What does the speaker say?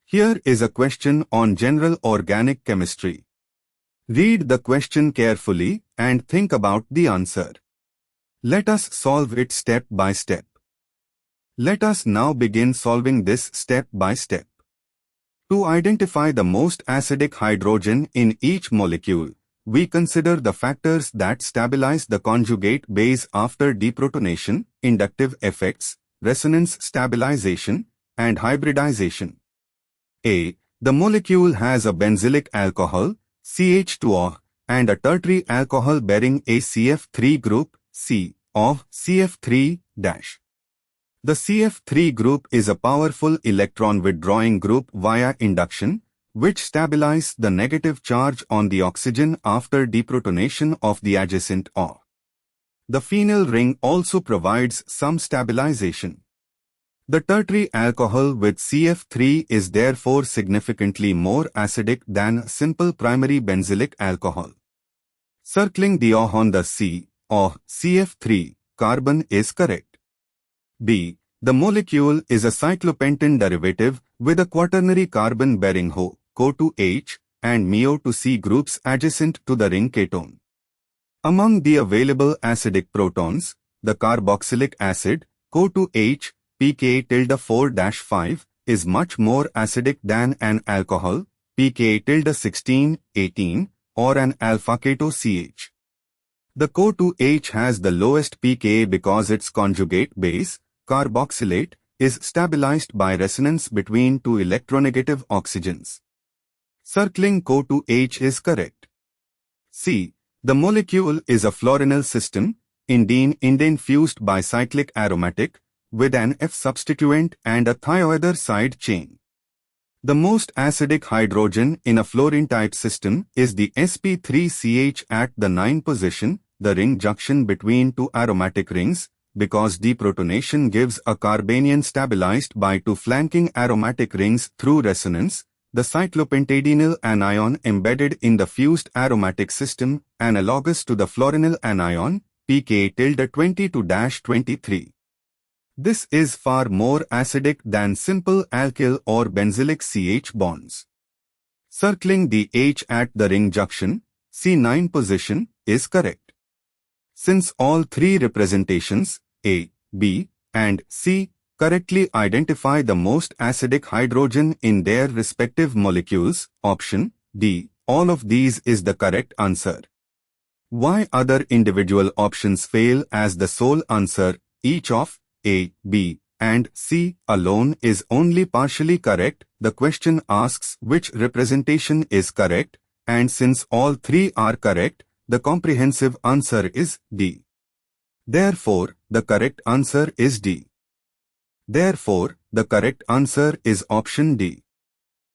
Here is a question on general organic chemistry. Read the question carefully and think about the answer. Let us solve it step by step. Let us now begin solving this step by step. To identify the most acidic hydrogen in each molecule, we consider the factors that stabilize the conjugate base after deprotonation, inductive effects, resonance stabilization, and hybridization. A. The molecule has a benzylic alcohol, CH2O, and a tertiary alcohol bearing a CF3 group, C, of CF3-. The CF3 group is a powerful electron-withdrawing group via induction, which stabilizes the negative charge on the oxygen after deprotonation of the adjacent O. The phenyl ring also provides some stabilization. The tertiary alcohol with CF3 is therefore significantly more acidic than simple primary benzylic alcohol. Circling the O on the C, O, CF3, carbon is correct. B. The molecule is a cyclopentane derivative with a quaternary carbon-bearing HO, CO2H, and MeO2C groups adjacent to the ring ketone. Among the available acidic protons, the carboxylic acid, CO2H, pK-4-5, is much more acidic than an alcohol, pK-16, 18, or an alpha-keto CH. The CO2H has the lowest pKa because its conjugate base, carboxylate, is stabilized by resonance between two electronegative oxygens. Circling CO2H is correct. C. The molecule is a fluorenyl system, indene fused bicyclic aromatic, with an F substituent and a thioether side chain. The most acidic hydrogen in a fluorine-type system is the sp3CH at the 9 position, the ring junction between two aromatic rings, because deprotonation gives a carbanion stabilized by two flanking aromatic rings through resonance. The cyclopentadienyl anion embedded in the fused aromatic system, analogous to the fluorenyl anion, pK-22-23. This is far more acidic than simple alkyl or benzylic CH bonds. Circling the H at the ring junction, C9 position, is correct. Since all three representations, A, B, and C, correctly identify the most acidic hydrogen in their respective molecules, option D, all of these is the correct answer. Why other individual options fail as the sole answer, each of A, B, and C alone is only partially correct? The question asks which representation is correct, and since all three are correct, the comprehensive answer is D. Therefore, the correct answer is D. Therefore, the correct answer is option D.